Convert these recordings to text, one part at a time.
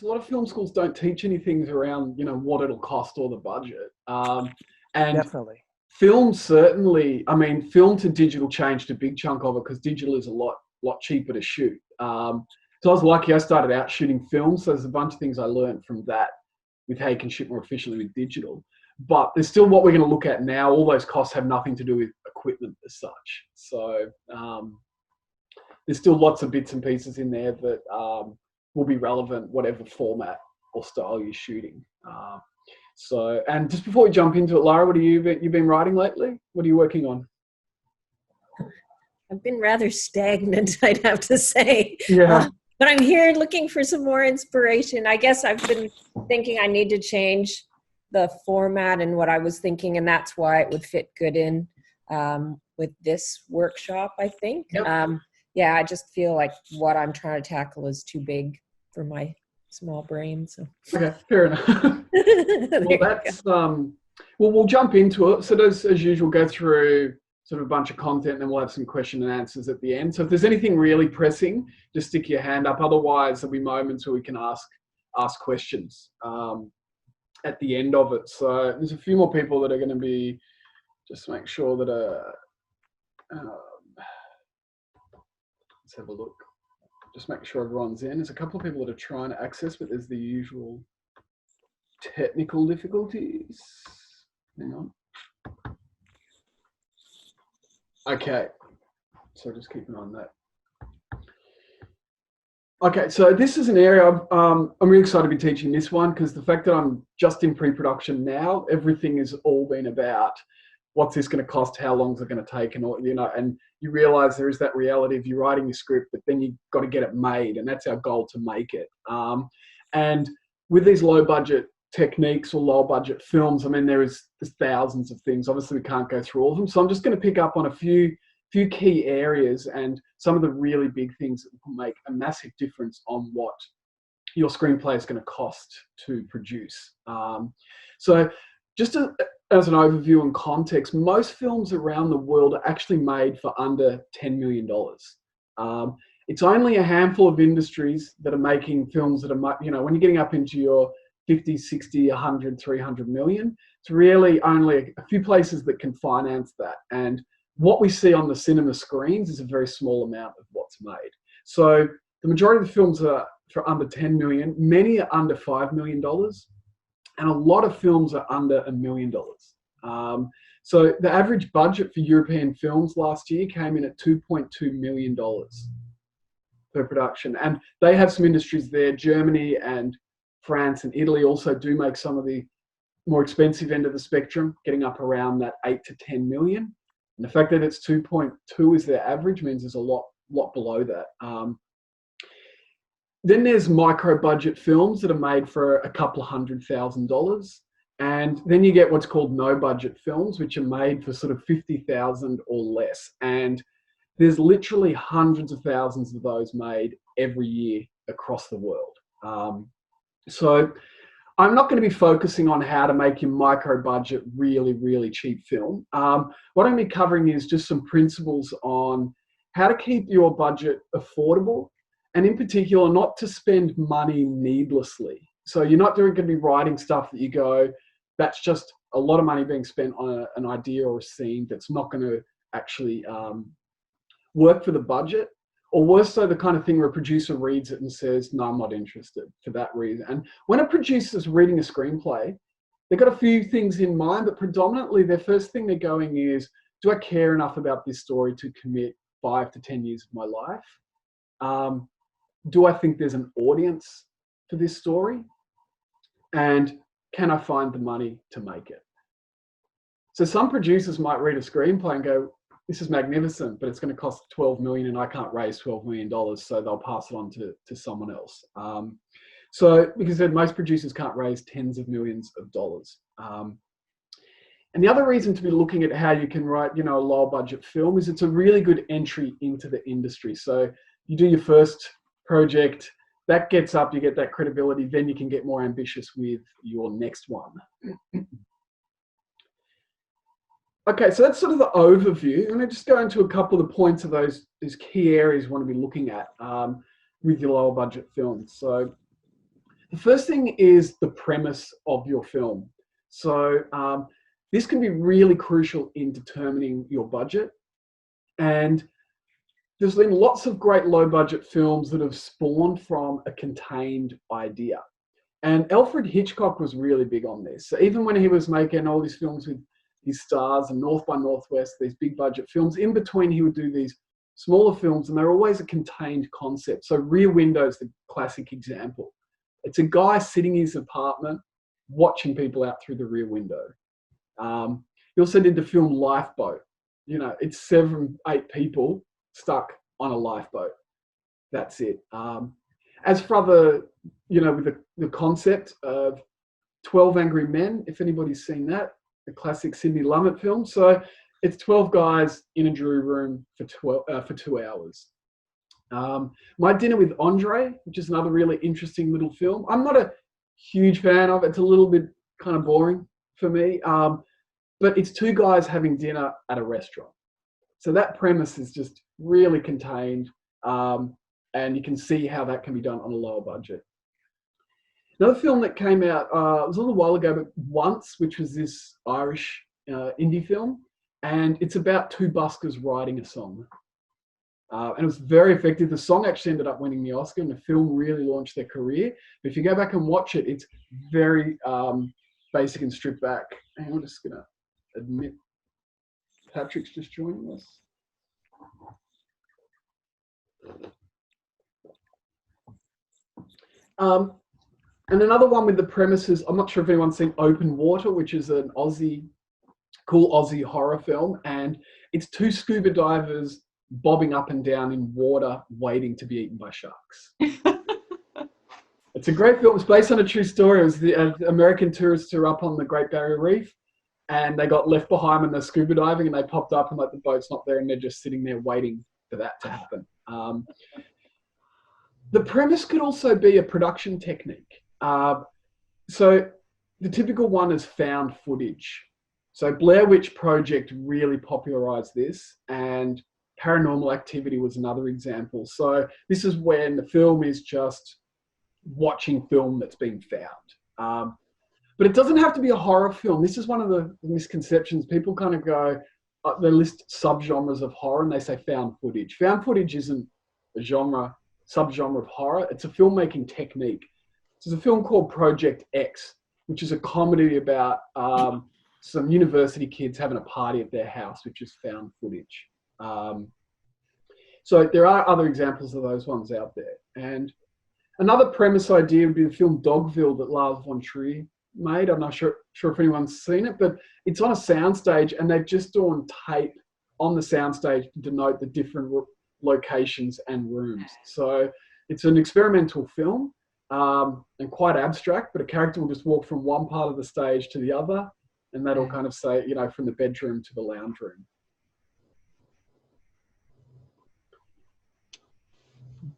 A lot of film schools don't teach anything around, what it'll cost or the budget. And Definitely. film certainly, I mean, film to digital changed a big chunk of it because digital is a lot cheaper to shoot. So I was lucky. I started out shooting film, so there's a bunch of things I learned from that with how you can shoot more efficiently with digital. But there's still what we're going to look at now. All those costs have nothing to do with equipment as such. So there's still lots of bits and pieces in there that will be relevant, whatever format or style you're shooting. And just before we jump into it, Lara, what have you been writing lately? What are you working on? I've been rather stagnant, I'd have to say. Yeah. But I'm here looking for some more inspiration. I guess I've been thinking I need to change the format and what I was thinking, and that's why it would fit good in with this workshop, I think. Yep. Yeah, I just feel like what I'm trying to tackle is too big for my small brain. So okay, fair enough. We'll jump into it. So as usual, go through sort of a bunch of content, and then we'll have some question and answers at the end. So if there's anything really pressing, just stick your hand up. Otherwise, there'll be moments where we can ask questions at the end of it. So there's a few more people that are going to be, just make sure that let's have a look. Just make sure everyone's in. There's a couple of people that are trying to access, but there's the usual technical difficulties. Hang on. Okay, so just keep an eye on that. Okay, so this is an area I'm really excited to be teaching this one because the fact that I'm just in pre-production now, everything has all been about what's this going to cost, how long is it going to take, and all, and you realize there is that reality of you writing the script, but then you've got to get it made, and that's our goal, to make it. And with these low budget techniques or low budget films, I mean, there's thousands of things. Obviously, we can't go through all of them, so I'm just going to pick up on a few key areas and some of the really big things that will make a massive difference on what your screenplay is going to cost to produce. So just as an overview and context, most films around the world are actually made for under $10 million. It's only a handful of industries that are making films that are, when you're getting up into your 50, 60, 100, 300 million, it's really only a few places that can finance that. And what we see on the cinema screens is a very small amount of what's made. So the majority of the films are for under 10 million, many are under $5 million, and a lot of films are under $1 million. So the average budget for European films last year came in at $2.2 million per production. And they have some industries there. Germany and France and Italy also do make some of the more expensive end of the spectrum, getting up around that 8 to 10 million. And the fact that it's 2.2 is their average means there's a lot below that. Then there's micro budget films that are made for a couple of $100,000. And then you get what's called no budget films, which are made for sort of 50,000 or less. And there's literally hundreds of thousands of those made every year across the world. So I'm not going to be focusing on how to make your micro budget really, really cheap film. What I'm going to be covering is just some principles on how to keep your budget affordable, and in particular, not to spend money needlessly. So you're not going to be writing stuff that you go, that's just a lot of money being spent on an idea or a scene that's not going to actually work for the budget. Or worse so, the kind of thing where a producer reads it and says, no, I'm not interested for that reason. And when a producer's reading a screenplay, they've got a few things in mind, but predominantly their first thing they're going is, do I care enough about this story to commit 5 to 10 years of my life? Do I think there's an audience for this story? And can I find the money to make it? So some producers might read a screenplay and go, this is magnificent, but it's going to cost 12 million and I can't raise $12 million, so they'll pass it on to someone else. So, because most producers can't raise tens of millions of dollars. And the other reason to be looking at how you can write, a low budget film is it's a really good entry into the industry. So you do your first project, that gets up, you get that credibility, then you can get more ambitious with your next one. Okay, so that's sort of the overview. I'm going to just go into a couple of the points of those key areas you want to be looking at with your lower budget films. So The first thing is the premise of your film. So this can be really crucial in determining your budget. And there's been lots of great low budget films that have spawned from a contained idea. And Alfred Hitchcock was really big on this. So even when he was making all these films with his stars and North by Northwest, these big budget films, in between he would do these smaller films and they're always a contained concept. So Rear Window is the classic example. It's a guy sitting in his apartment watching people out through the rear window. He also did the film Lifeboat. You know, it's 7, 8 people stuck on a lifeboat. That's it. As for other, you know, with the concept of 12 Angry Men, if anybody's seen that, the classic Sidney Lumet film. So it's 12 guys in a jury room for 2 hours. My Dinner with Andre, which is another really interesting little film. I'm not a huge fan of it. It's a little bit kind of boring for me. But it's 2 guys having dinner at a restaurant. So that premise is just really contained. And you can see how that can be done on a lower budget. Another film that came out, it was a little while ago, but Once, which was this Irish indie film. And it's about 2 buskers writing a song. And it was very effective. The song actually ended up winning the Oscar, and the film really launched their career. But if you go back and watch it, it's very basic and stripped back. And I'm just going to admit Patrick's just joining us. And another one with the premises, I'm not sure if anyone's seen Open Water, which is an cool Aussie horror film. And it's 2 scuba divers bobbing up and down in water, waiting to be eaten by sharks. It's a great film. It's based on a true story. It was the American tourists who were up on the Great Barrier Reef, and they got left behind when they're scuba diving, and they popped up and like the boat's not there, and they're just sitting there waiting for that to happen. The premise could also be a production technique. So the typical one is found footage. So Blair Witch Project really popularized this, and Paranormal Activity was another example. So this is when the film is just watching film that's been found. But it doesn't have to be a horror film. This is one of the misconceptions. People kind of go, they list subgenres of horror and they say found footage. Found footage isn't a subgenre of horror. It's a filmmaking technique. There's a film called Project X, which is a comedy about some university kids having a party at their house, which is found footage. So there are other examples of those ones out there. And another premise idea would be the film Dogville that Lars von Trier made. I'm not sure if anyone's seen it, but it's on a soundstage and they've just drawn tape on the soundstage to denote the different locations and rooms. So it's an experimental film and quite abstract, but a character will just walk from one part of the stage to the other, and that'll kind of say, you know, from the bedroom to the lounge room.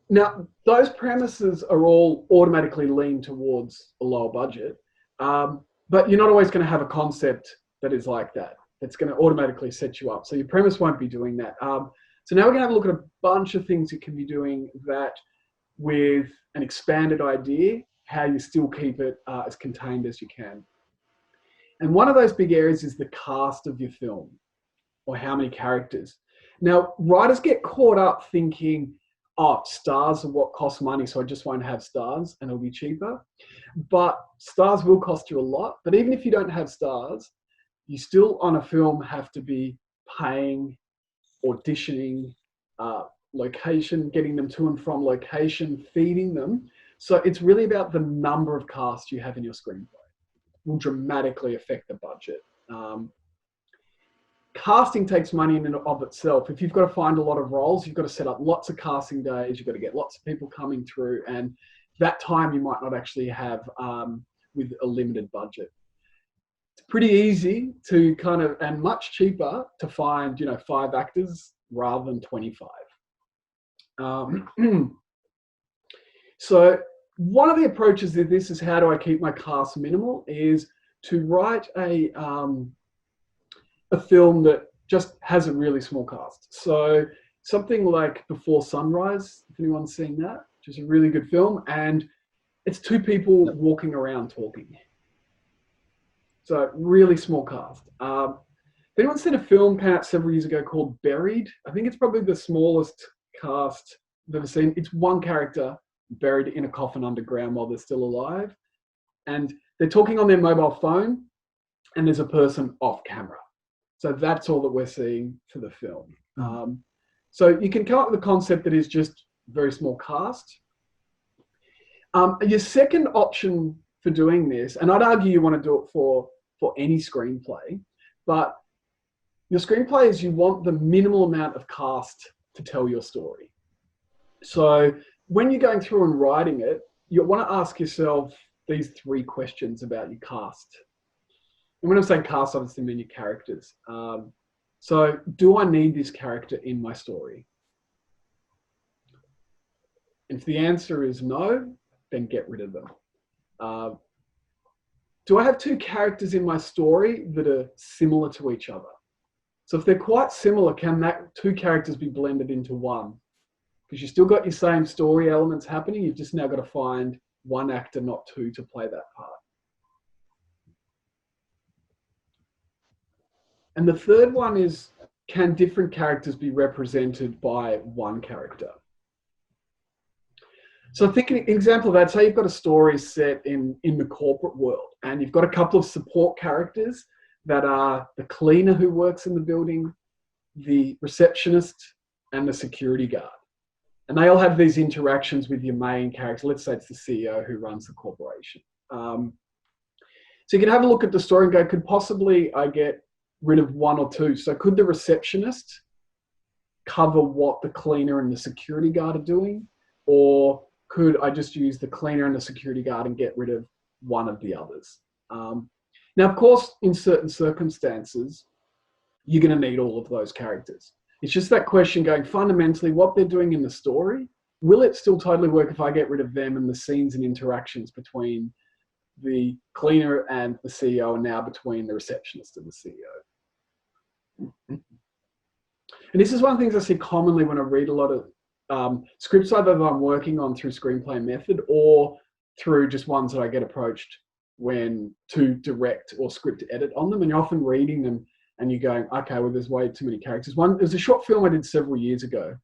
Now, those premises are all automatically lean towards a lower budget, but you're not always going to have a concept that is like that. It's going to automatically set you up. So your premise won't be doing that. So now we're going to have a look at a bunch of things you can be doing that with an expanded idea, how you still keep it as contained as you can. And one of those big areas is the cast of your film, or how many characters. Now, writers get caught up thinking, oh, stars are what costs money, so I just won't have stars and it'll be cheaper. But stars will cost you a lot. But even if you don't have stars, you still on a film have to be paying, auditioning, location, getting them to and from location, feeding them. So it's really about the number of cast you have in your screenplay. Will dramatically affect the budget. Casting takes money in and of itself. If you've got to find a lot of roles, you've got to set up lots of casting days, you've got to get lots of people coming through, and that time you might not actually have with a limited budget. It's pretty easy to kind of, and much cheaper to find, you know, 5 actors rather than 25. So one of the approaches to this is how do I keep my cast minimal, is to write a film that just has a really small cast. So something like Before Sunrise, if anyone's seen that, which is a really good film. And it's two people walking around talking. So really small cast. If anyone's seen a film came out several years ago called Buried, I think it's probably the smallest cast I've ever seen. It's one character buried in a coffin underground while they're still alive. And they're talking on their mobile phone, and there's a person off camera. So that's all that we're seeing for the film. So you can come up with a concept that is just very small cast. Your second option for doing this, and I'd argue you want to do it for any screenplay, but your screenplay is you want the minimal amount of cast to tell your story. So when you're going through and writing it, you want to ask yourself these 3 questions about your cast. And when I'm saying cast, obviously I mean your characters. So do I need this character in my story? If the answer is no, then get rid of them. Do I have 2 characters in my story that are similar to each other? So if they're quite similar, can that 2 characters be blended into one? Because you've still got your same story elements happening. You've just now got to find 1 actor, not 2, to play that part. And the third one is, can different characters be represented by 1 character? So think an example of that, say you've got a story set in the corporate world, and you've got a couple of support characters that are the cleaner who works in the building, the receptionist, and the security guard. And they all have these interactions with your main character. Let's say it's the CEO who runs the corporation. So you can have a look at the story and go, could possibly I get rid of 1 or 2? So could the receptionist cover what the cleaner and the security guard are doing? Or could I just use the cleaner and the security guard and get rid of 1 of the others? Now, of course, in certain circumstances, you're going to need all of those characters. It's just that question going, fundamentally, what they're doing in the story, will it still totally work if I get rid of them and the scenes and interactions between the cleaner and the CEO, and now between the receptionist and the CEO? And this is one of the things I see commonly when I read a lot of scripts either that I'm working on through Screenplay Method or through just ones that I get approached when to direct or script edit on them. And you're often reading them and you're going, okay, well, there's way too many characters. There's a short film I did several years ago,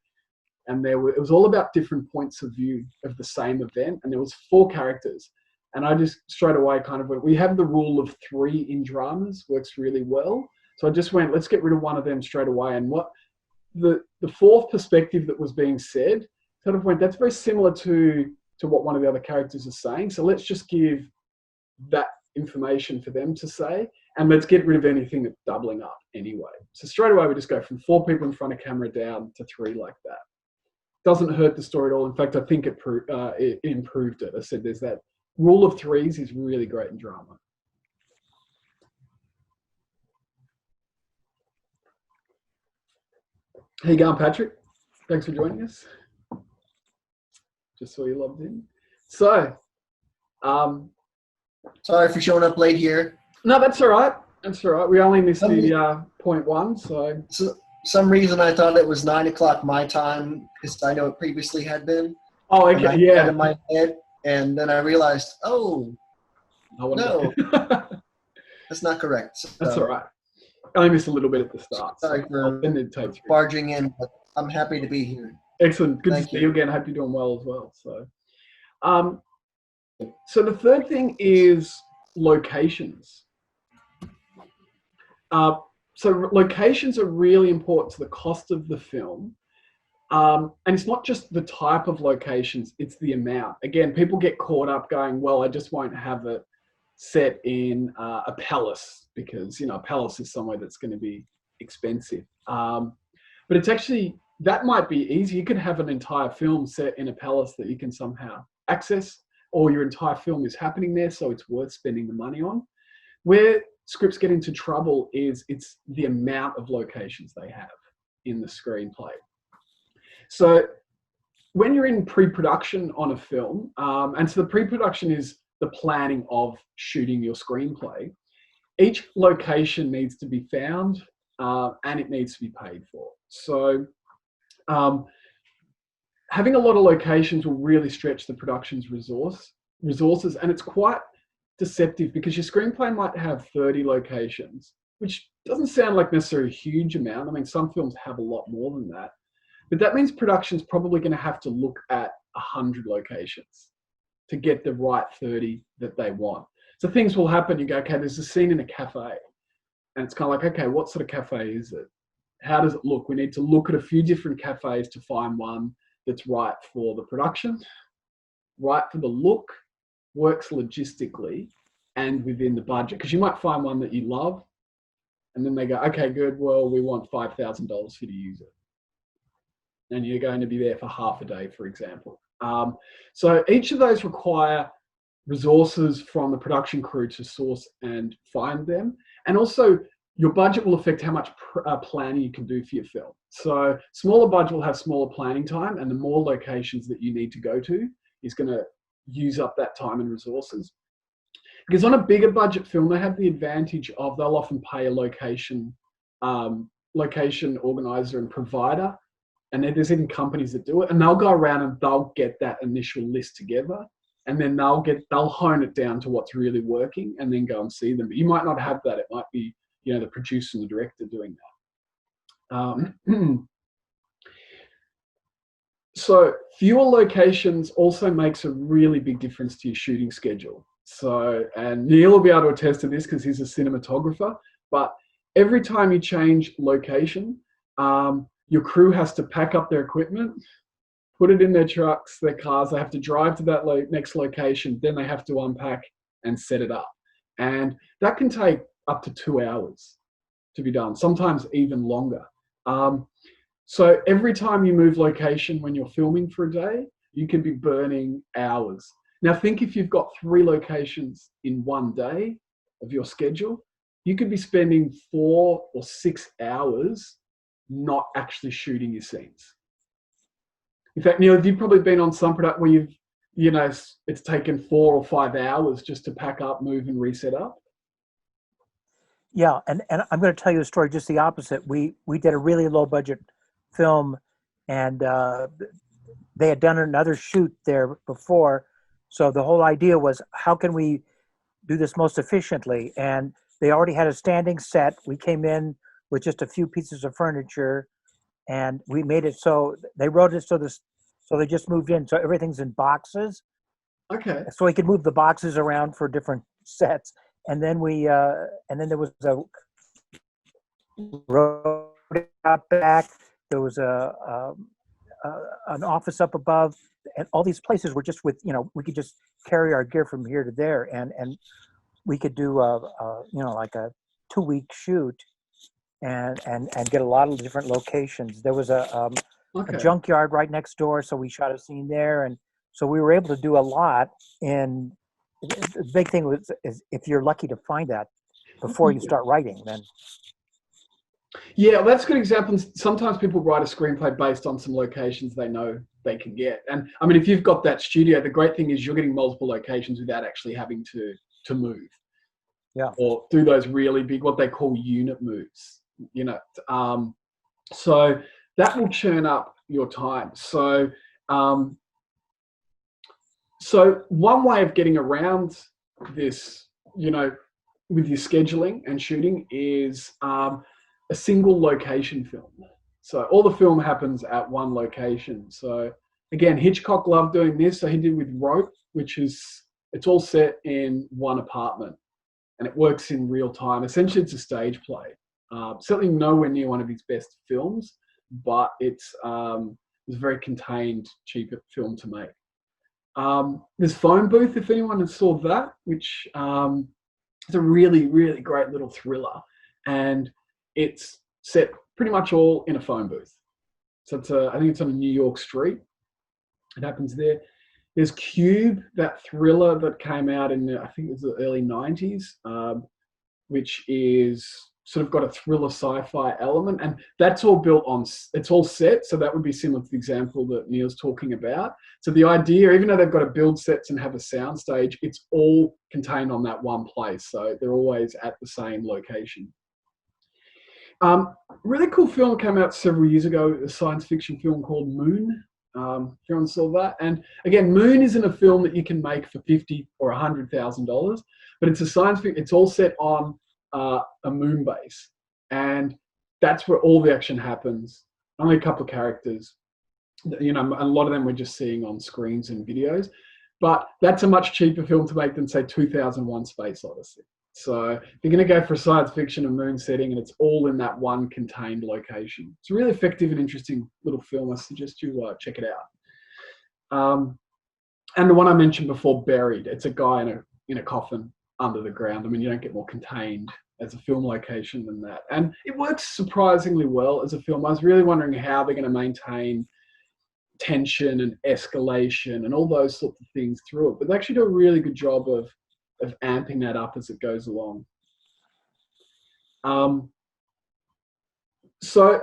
and it was all about different points of view of the same event, and there was 4 characters. And I just straight away kind of went, we have the rule of 3 in dramas, works really well. So I just went, let's get rid of 1 of them straight away. And what the 4th perspective that was being said sort of went, that's very similar to what one of the other characters is saying. So let's just give that information for them to say, and let's get rid of anything that's doubling up anyway. So straight away, we just go from 4 people in front of camera down to 3 like that. Doesn't hurt the story at all. In fact, I think it improved it. I said there's that rule of 3s is really great in drama. How you going, Patrick? Thanks for joining us. Just saw you logged in. So, sorry for showing up late here. No, that's all right. That's all right. We only missed the point 1, so some reason I thought it was 9 o'clock my time because I know it previously had been. Oh, okay, yeah. In my head, and then I realized, oh, no, that's not correct. So, that's all right. I only missed a little bit at the start. Sorry for it barging in, but I'm happy to be here. Excellent. Good to see you again. I hope you're doing well as well. So the third thing is locations. So locations are really important to the cost of the film. And it's not just the type of locations, it's the amount. Again, people get caught up going, well, I just won't have it set in a palace because, a palace is somewhere that's going to be expensive. But it's actually, that might be easy. You could have an entire film set in a palace that you can somehow access, or your entire film is happening there, so it's worth spending the money on. Where scripts get into trouble is it's the amount of locations they have in the screenplay. So when you're in pre-production on a film, and so the pre-production is the planning of shooting your screenplay, each location needs to be found and it needs to be paid for. So having a lot of locations will really stretch the production's resource resources, and it's quite deceptive because your screenplay might have 30 locations, which doesn't sound like necessarily a huge amount. I mean, some films have a lot more than that, but that means production's probably going to have to look at 100 locations to get the right 30 that they want. So things will happen. You go, okay, there's a scene in a cafe, and it's kind of like, okay, what sort of cafe is it? How does it look? We need to look at a few different cafes to find one that's right for the production, right for the look, works logistically, and within the budget. Because you might find one that you love, and then they go, okay, good, well, we want $5,000 for you to use it. And you're going to be there for half a day, for example. So each of those require resources from the production crew to source and find them. And also, your budget will affect how much planning you can do for your film. So smaller budget will have smaller planning time, and the more locations that you need to go to is going to use up that time and resources. Because on a bigger budget film, they have the advantage of they'll often pay a location organizer and provider. And then there's even companies that do it, and they'll go around and they'll get that initial list together, and then they'll hone it down to what's really working, and then go and see them. But you might not have that. It might be, you know, the producer and the director doing that. So fewer locations also makes a really big difference to your shooting schedule. So, and Neil will be able to attest to this because he's a cinematographer, but every time you change location, your crew has to pack up their equipment, put it in their trucks, their cars. They have to drive to that next location. Then they have to unpack and set it up. And that can take up to 2 hours to be done, sometimes even longer. So every time you move location when you're filming for a day, you can be burning hours. Now think if you've got 3 locations in one day of your schedule, you could be spending 4 or 6 hours not actually shooting your scenes. In fact, Neil, you've probably been on some product where it's taken 4 or 5 hours just to pack up, move, and reset up. Yeah, and I'm going to tell you a story just the opposite. We did a really low budget film, and they had done another shoot there before. So the whole idea was, how can we do this most efficiently? And they already had a standing set. We came in with just a few pieces of furniture, and we made it so they wrote it so they just moved in, so everything's in boxes. Okay. So we could move the boxes around for different sets, and then and then there was a road out back. There was an office up above, and all these places were just with, we could just carry our gear from here to there, and we could do like a 2-week shoot. And get a lot of different locations. There was a junkyard right next door, so we shot a scene there, and so we were able to do a lot. And the big thing is if you're lucky to find that before you start writing, then. Yeah, that's a good example. Sometimes people write a screenplay based on some locations they know they can get. And I mean, if you've got that studio, the great thing is you're getting multiple locations without actually having to move. Yeah. Or do those really big, what they call unit moves. So that will churn up your time. So one way of getting around this, with your scheduling and shooting is a single location film. So all the film happens at one location. So again, Hitchcock loved doing this. So he did with Rope, it's all set in one apartment, and it works in real time. Essentially, it's a stage play. Certainly nowhere near one of his best films, but it was a very contained, cheap film to make. There's Phone Booth, if anyone saw that, which is a really, really great little thriller. And it's set pretty much all in a phone booth. So I think it's on a New York street. It happens there. There's Cube, that thriller that came out in, I think it was the early 90s, which is sort of got a thriller sci-fi element, and that's all built on, it's all set, so that would be similar to the example that Neil's talking about. So the idea, even though they've got to build sets and have a sound stage, it's all contained on that one place, so they're always at the same location. Really cool film came out several years ago, a science fiction film called Moon. Everyone saw that. And again, Moon isn't a film that you can make for $50,000 or $100,000, but it's a science fiction. It's all set on a moon base, and that's where all the action happens. Only a couple of characters, you know, a lot of them we're just seeing on screens and videos, but that's a much cheaper film to make than, say, 2001 Space Odyssey. So if you're going to go for a science fiction and moon setting and it's all in that one contained location, it's a really effective and interesting little film. I suggest you check it out. And the one I mentioned before, Buried, it's a guy in a coffin under the ground. I mean, you don't get more contained as a film location than that. And it works surprisingly well as a film. I was really wondering how they're going to maintain tension and escalation and all those sorts of things through it. But they actually do a really good job of amping that up as it goes along. So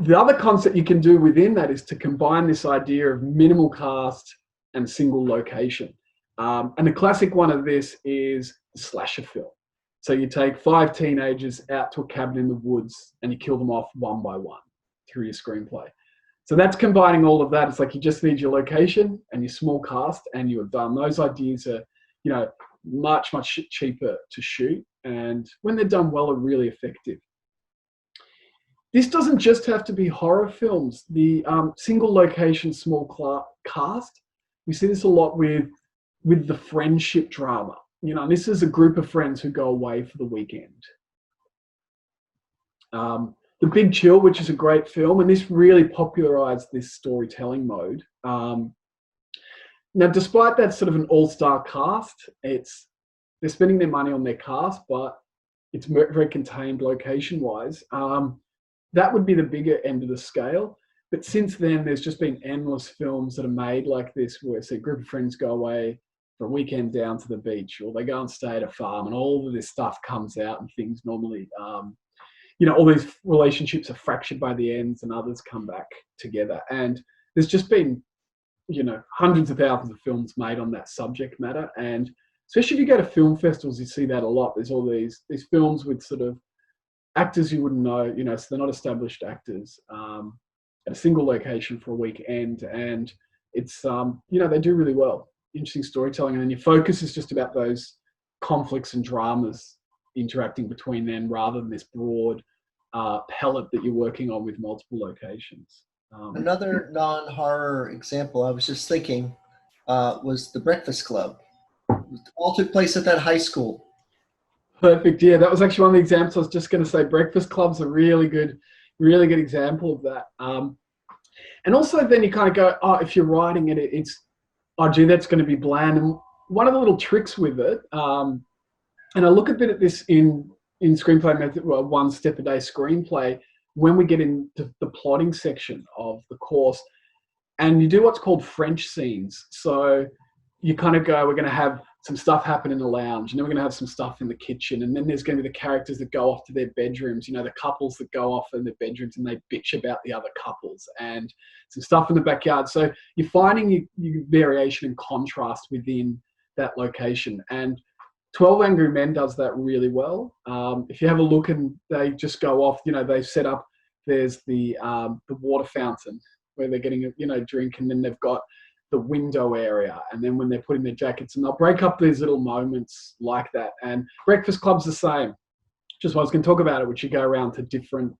the other concept you can do within that is to combine this idea of minimal cast and single location. And the classic one of this is the slasher film. So you take 5 teenagers out to a cabin in the woods and you kill them off one by one through your screenplay. So that's combining all of that. It's like you just need your location and your small cast and you're done. Those ideas are, you know, much cheaper to shoot, and when they're done well, are really effective. This doesn't just have to be horror films. The single location, small cast, we see this a lot with the friendship drama. You know, and this is a group of friends who go away for the weekend. The Big Chill, which is a great film, and this really popularized this storytelling mode. Now, despite that sort of an all-star cast, they're spending their money on their cast, but it's very contained location-wise. That would be the bigger end of the scale. But since then, there's just been endless films that are made like this, where, say, a group of friends go away for a weekend down to the beach, or they go and stay at a farm, and all of this stuff comes out, and things normally, you know, all these relationships are fractured by the ends, and others come back together. And there's just been, you know, hundreds of thousands of films made on that subject matter. And especially if you go to film festivals, you see that a lot. There's all these films with sort of actors you wouldn't know, you know, so they're not established actors, at a single location for a weekend. And it's, you know, they do really well. Interesting storytelling. And then your focus is just about those conflicts and dramas interacting between them, rather than this broad palette that you're working on with multiple locations. Another non-horror example I was just thinking was The Breakfast Club. It all took place at that high school. Perfect. Yeah, that was actually one of the examples I was just going to say. Breakfast Club's a really good example of that. And also then you kind of go, oh, if you're writing it, it's, oh, gee, that's going to be bland. And one of the little tricks with it, and I look a bit at this in screenplay method, well, one Step-A-Day Screenplay, when we get into the plotting section of the course, and you do what's called French scenes. So you kind of go, we're going to have some stuff happen in the lounge, and then we're going to have some stuff in the kitchen, and then there's going to be the characters that go off to their bedrooms, you know, the couples that go off in their bedrooms and they bitch about the other couples, and some stuff in the backyard. So you're finding your variation and contrast within that location. And 12 Angry Men does that really well. If you have a look, and they just go off, you know, they've set up, there's the water fountain where they're getting a, you know, drink, and then they've got the window area, and then when they're putting their jackets, and they'll break up these little moments like that. And Breakfast Club's the same. Just what I was going to talk about it, which you go around to different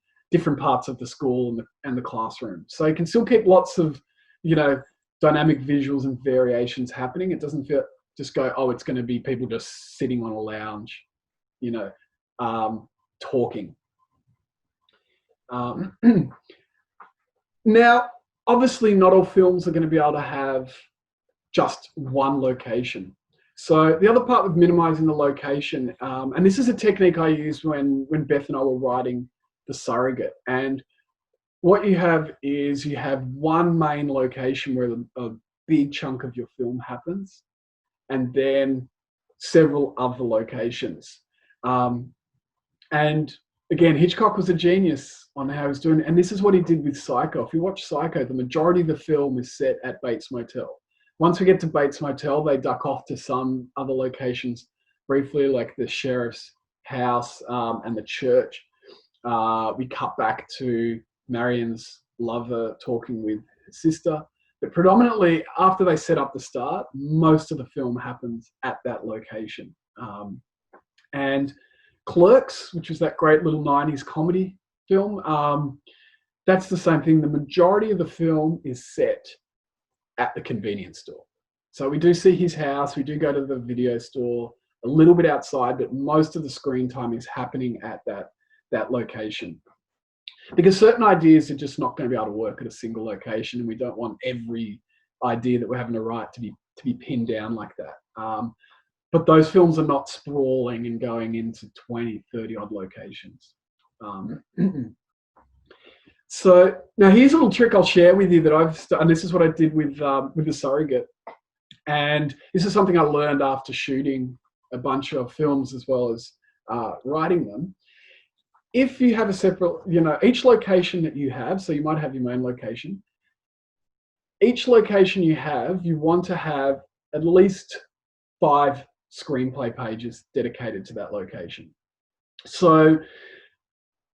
parts of the school and the classroom. So you can still keep lots of, you know, dynamic visuals and variations happening. It doesn't feel, just go, oh, it's going to be people just sitting on a lounge, you know, talking. Now, obviously, not all films are going to be able to have just one location. So the other part with minimizing the location, and this is a technique I used when Beth and I were writing The Surrogate. And what you have is you have one main location where a big chunk of your film happens, and then several other locations. And again, Hitchcock was a genius on how he was doing it. And this is what he did with Psycho. If you watch Psycho, the majority of the film is set at Bates Motel. Once we get to Bates Motel, they duck off to some other locations briefly, like the sheriff's house and the church. We cut back to Marion's lover talking with his sister. But predominantly, after they set up the start, most of the film happens at that location. And Clerks, which was that great little 90s comedy film, that's the same thing. The majority of the film is set at the convenience store. So we do see his house, we do go to the video store, a little bit outside, but most of the screen time is happening at that location. Because certain ideas are just not going to be able to work at a single location, and we don't want every idea that we're having to write to be pinned down like that. But those films are not sprawling and going into 20, 30 odd locations. So now here's a little trick I'll share with you that and this is what I did with The Surrogate. And this is something I learned after shooting a bunch of films as well as writing them. If you have a separate, each location that you have, so you might have your main location, each location you want to have at least 5 screenplay pages dedicated to that location. So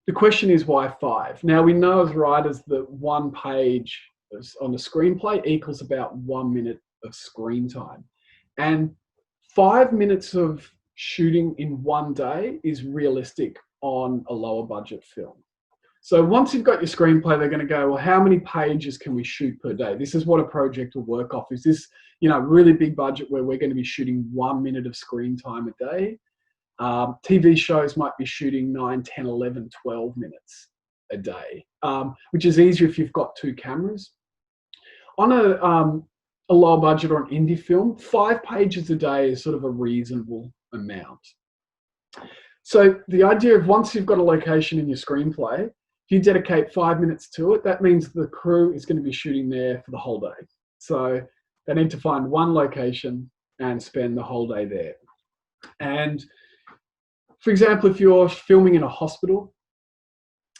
the question is, why 5? Now, we know as writers that 1 page on the screenplay equals about 1 minute of screen time. And 5 minutes of shooting in one day is realistic on a lower budget film. So once you've got your screenplay, they're going to go, well, how many pages can we shoot per day? This is what a project will work off. Is this, really big budget where we're going to be shooting 1 minute of screen time a day? TV shows might be shooting 9, 10, 11, 12 minutes a day, which is easier if you've got 2 cameras. On a low budget or an indie film, 5 pages a day is sort of a reasonable amount. So the idea of once you've got a location in your screenplay, if you dedicate 5 minutes to it, that means the crew is going to be shooting there for the whole day. So they need to find one location and spend the whole day there. And for example, if you're filming in a hospital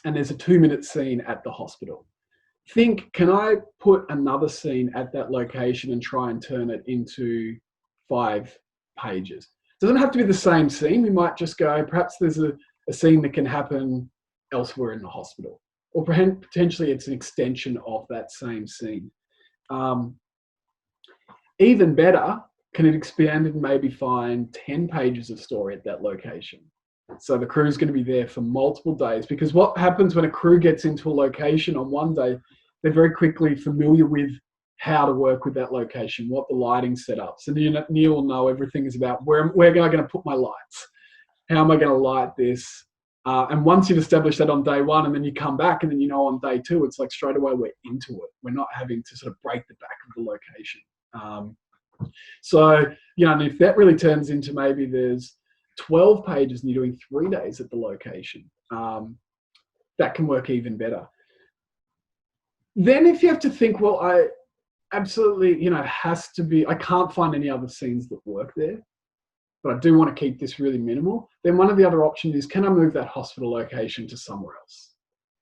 and there's a 2-minute scene at the hospital, think, can I put another scene at that location and try and turn it into 5 pages? It doesn't have to be the same scene. We might just go, perhaps there's a scene that can happen elsewhere in the hospital, or potentially it's an extension of that same scene. Even better, can it expand and maybe find 10 pages of story at that location? So the crew is going to be there for multiple days, because what happens when a crew gets into a location on one day, they're very quickly familiar with how to work with that location, what the lighting setups. And Neil will know everything is about where am I going to put my lights? How am I going to light this? And once you've established that on day 1, and then you come back and then on day 2, it's like straight away we're into it. We're not having to sort of break the back of the location. So, and if that really turns into maybe there's 12 pages and you're doing 3 days at the location, that can work even better. Then if you have to think, well, I absolutely, it has to be, I can't find any other scenes that work there, but I do want to keep this really minimal, then one of the other options is, can I move that hospital location to somewhere else?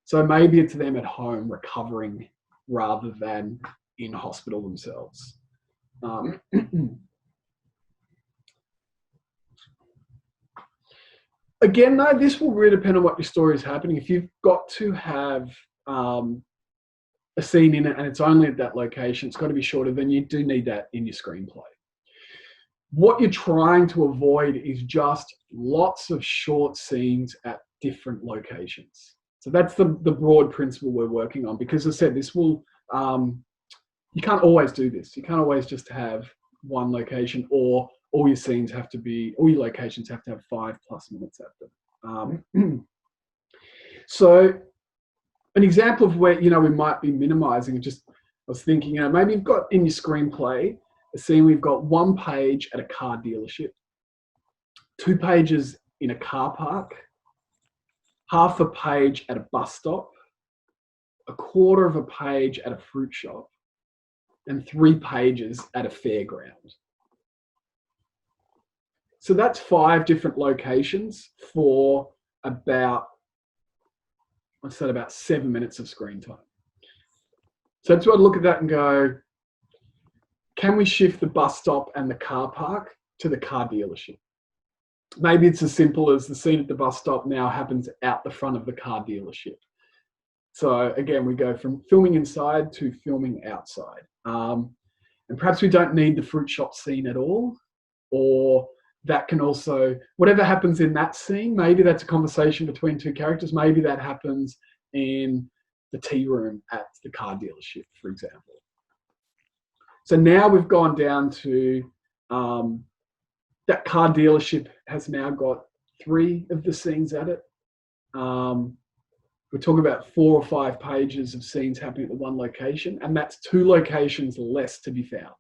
So maybe it's them at home recovering rather than in hospital themselves. Again, though, this will really depend on what your story is happening. If you've got to have a scene in it and it's only at that location, it's got to be shorter, then you do need that in your screenplay. What you're trying to avoid is just lots of short scenes at different locations. So that's the broad principle we're working on, because as I said, this will, you can't always do this. You can't always just have one location, or all your scenes have to be, all your locations have to have 5+ minutes at them. So an example of where, we might be minimizing, I was thinking, maybe you've got in your screenplay a scene, we've got 1 page at a car dealership, 2 pages in a car park, half a page at a bus stop, a quarter of a page at a fruit shop, and 3 pages at a fairground. So that's 5 different locations for about, I said, about 7 minutes of screen time. So that's why I look at that and go, can we shift the bus stop and the car park to the car dealership? Maybe it's as simple as the scene at the bus stop now happens out the front of the car dealership. So again, we go from filming inside to filming outside. And perhaps we don't need the fruit shop scene at all, or that can also, whatever happens in that scene, maybe that's a conversation between two characters. Maybe that happens in the tea room at the car dealership, for example. So now we've gone down to that car dealership has now got 3 of the scenes at it. We're talking about 4 or 5 pages of scenes happening at the one location, and that's 2 locations less to be found.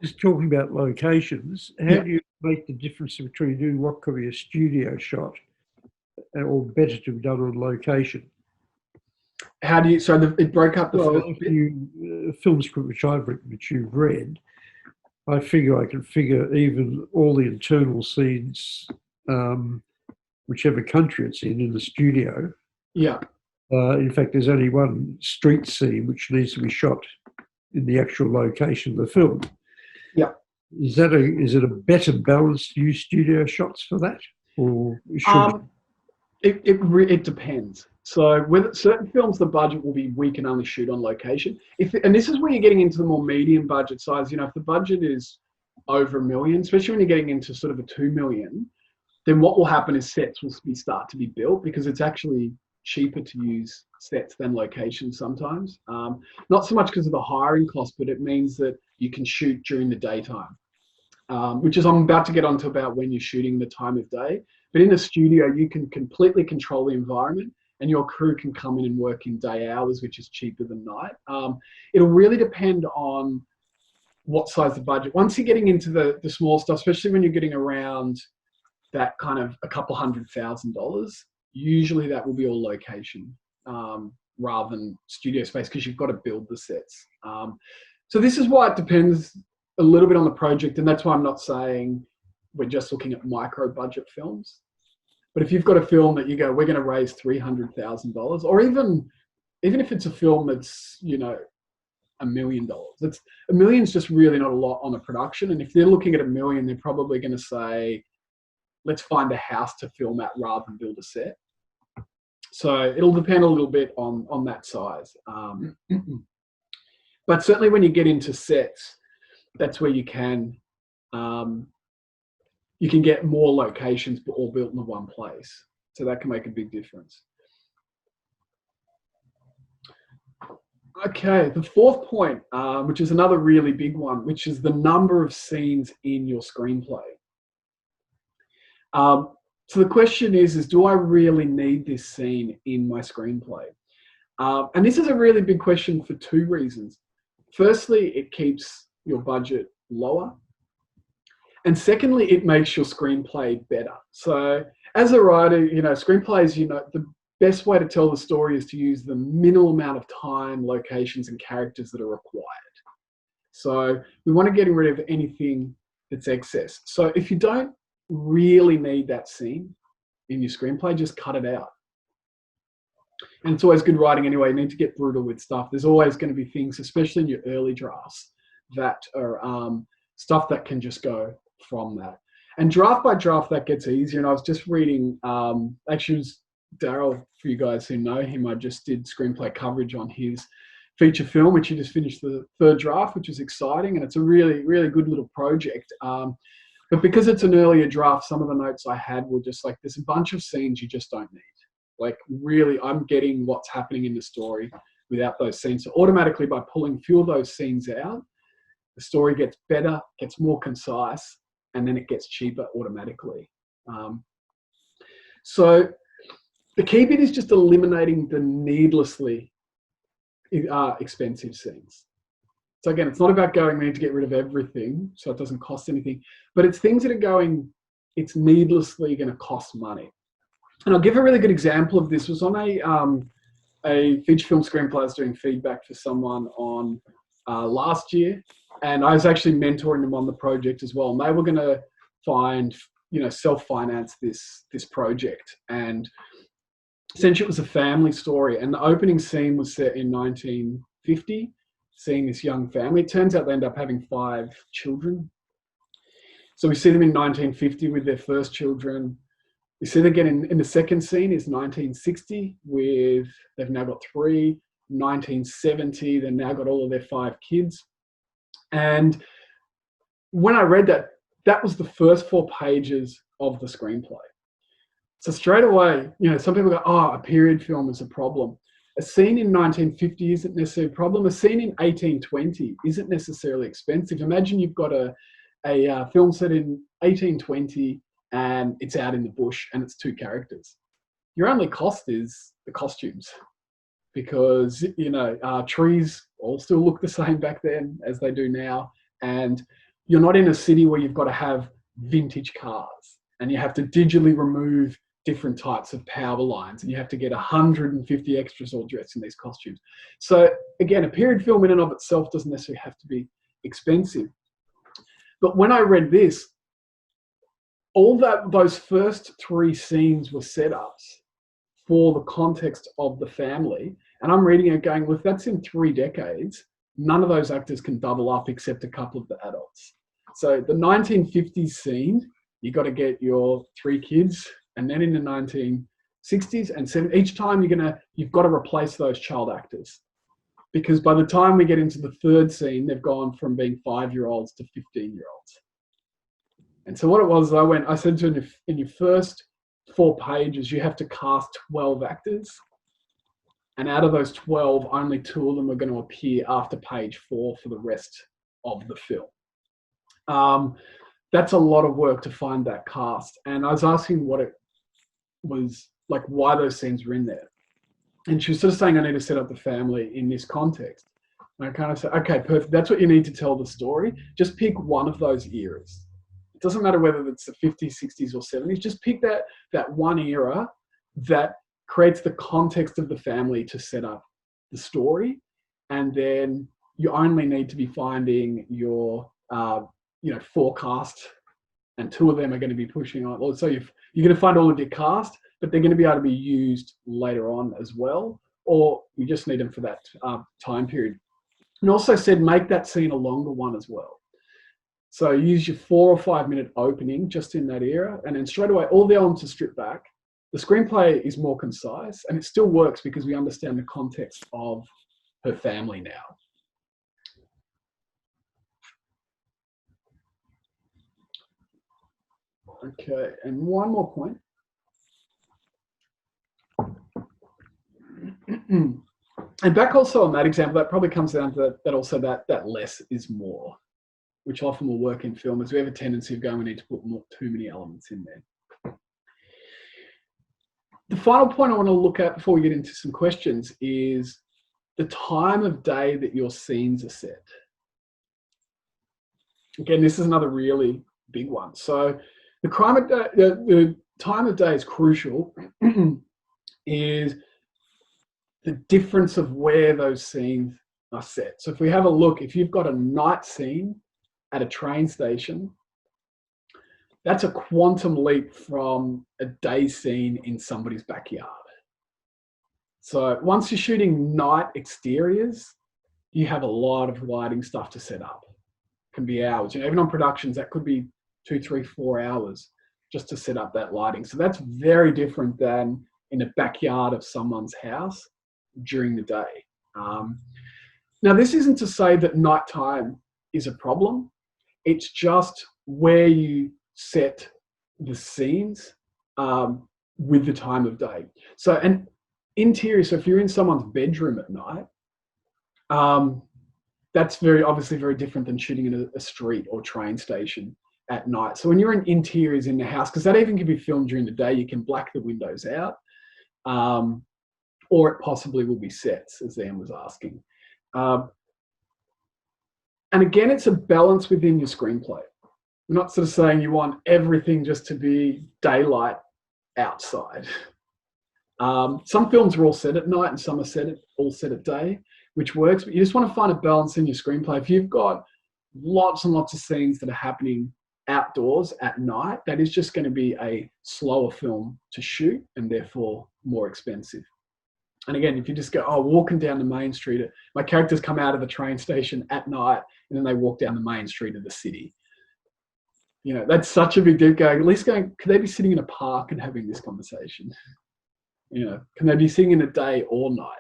Just talking about locations, how do you make the difference between doing what could be a studio shot or better to be done on location? How do you, so it broke up the Well, first if bit? you, film script which I've written, which you've read, I figure I can figure even all the internal scenes, whichever country it's in the studio. Yeah. In fact, there's only one street scene which needs to be shot in the actual location of the film. Yeah. Is it a better balance to use studio shots for that, or should it depends. So with certain films, the budget will be we can only shoot on location. And this is where you're getting into the more medium budget size. You know, if the budget is over $1 million, especially when you're getting into sort of a 2 million, then what will happen is sets will start to be built, because it's actually cheaper to use sets than locations sometimes. Not so much because of the hiring cost, but it means that you can shoot during the daytime, which is I'm about to get onto about when you're shooting the time of day. But in the studio, you can completely control the environment, and your crew can come in and work in day hours, which is cheaper than night. It'll really depend on what size the budget. Once you're getting into the small stuff, especially when you're getting around that kind of a couple $100,000, usually that will be all location rather than studio space, because you've got to build the sets. So this is why it depends a little bit on the project, and that's why I'm not saying we're just looking at micro budget films. But if you've got a film that you go, we're going to raise $300,000, or even if it's a film that's, you know, $1 million, that's $1 million's just really not a lot on a production. And if they're looking at $1 million, they're probably going to say, let's find a house to film at rather than build a set. So it'll depend a little bit on that size. But certainly when you get into sets, that's where you can get more locations all built in the one place. So that can make a big difference. Okay, the 4th point, which is another really big one, which is the number of scenes in your screenplay. So the question is do I really need this scene in my screenplay? And this is a really big question for 2 reasons. Firstly, it keeps your budget lower. And secondly, it makes your screenplay better. So as a writer, you know, screenplays, you know, the best way to tell the story is to use the minimal amount of time, locations, and characters that are required. So we want to get rid of anything that's excess. So if you don't really need that scene in your screenplay, just cut it out. And it's always good writing anyway. You need to get brutal with stuff. There's always going to be things, especially in your early drafts, that are stuff that can just go from that. And draft by draft, that gets easier. And I was just reading, actually it was Daryl, for you guys who know him, I just did screenplay coverage on his feature film, which he just finished the 3rd draft, which is exciting. And it's a really, really good little project. But because it's an earlier draft, some of the notes I had were just like, there's a bunch of scenes you just don't need. Like really, I'm getting what's happening in the story without those scenes. So automatically by pulling a few of those scenes out, the story gets better, gets more concise, and then it gets cheaper automatically. So the key bit is just eliminating the needlessly expensive scenes. So again, it's not about going, we need to get rid of everything so it doesn't cost anything, but it's things that are going, it's needlessly going to cost money. And I'll give a really good example of this. It was on a feature film screenplay. I was doing feedback for someone on last year, and I was actually mentoring them on the project as well. And they were going to self-finance this project. And essentially it was a family story, and the opening scene was set in 1950, seeing this young family. It turns out they end up having 5 children. So we see them in 1950 with their first children. We see them again in the second scene is 1960 with, they've now got 3. 1970, they've now got all of their 5 kids. And when I read that, that was the first 4 pages of the screenplay. So straight away, you know, some people go, oh, a period film is a problem. A scene in 1950 isn't necessarily a problem. A scene in 1820 isn't necessarily expensive. Imagine you've got a film set in 1820 and it's out in the bush and it's 2 characters. Your only cost is the costumes, because, you know, trees all still look the same back then as they do now. And you're not in a city where you've got to have vintage cars and you have to digitally remove different types of power lines and you have to get 150 extras all dressed in these costumes. So again, a period film in and of itself doesn't necessarily have to be expensive. But when I read this, those first 3 scenes were setups for the context of the family. And I'm reading it going, well, if that's in 3 decades, none of those actors can double up except a couple of the adults. So the 1950s scene, you got to get your 3 kids, and then in the 1960s and 70s, each time you've got to replace those child actors, because by the time we get into the 3rd scene, they've gone from being 5-year-olds to 15-year-olds. And so what it was, I said to him, in your first 4 pages, you have to cast 12 actors. And out of those 12, only 2 of them are going to appear after page 4 for the rest of the film. That's a lot of work to find that cast. And I was asking what it was, like why those scenes were in there. And she was sort of saying, I need to set up the family in this context. And I kind of said, okay, perfect. That's what you need to tell the story. Just pick one of those eras. It doesn't matter whether it's the 50s, 60s, or 70s. Just pick that one era that creates the context of the family to set up the story. And then you only need to be finding your, forecast, and 2 of them are going to be pushing on. So you're going to find all of your cast, but they're going to be able to be used later on as well, or you just need them for that time period. And also said, make that scene a longer one as well. So use your 4 or 5 minute opening just in that era, and then straight away, all the elements are stripped back. The screenplay is more concise, and it still works because we understand the context of her family now. Okay, and one more point. And back also on that example, that probably comes down to that less is more, which often will work in film, as we have a tendency of going, we need to put too many elements in there. The final point I want to look at before we get into some questions is the time of day that your scenes are set. Again, this is another really big one. So the time of day is crucial, is the difference of where those scenes are set. So if we have a look, if you've got a night scene at a train station, that's a quantum leap from a day scene in somebody's backyard. So once you're shooting night exteriors, you have a lot of lighting stuff to set up. It can be hours. You know, even on productions, that could be 2, 3, 4 hours just to set up that lighting. So that's very different than in a backyard of someone's house during the day. Now, this isn't to say that nighttime is a problem. It's just where you set the scenes with the time of day. So an interior, so if you're in someone's bedroom at night, that's obviously very different than shooting in a street or train station at night. So when you're in interiors in the house, because that even can be filmed during the day, you can black the windows out, or it possibly will be sets, as Anne was asking. And again, it's a balance within your screenplay. We're not sort of saying you want everything just to be daylight outside. Some films are all set at night and some are all set at day, which works, but you just want to find a balance in your screenplay. If you've got lots and lots of scenes that are happening outdoors at night, that is just going to be a slower film to shoot and therefore more expensive. And again, if you just go, oh, walking down the main street, my characters come out of the train station at night and then they walk down the main street of the city. You know, that's such a big deal. Going, at least going, could they be sitting in a park and having this conversation? You know, can they be sitting in a day or night?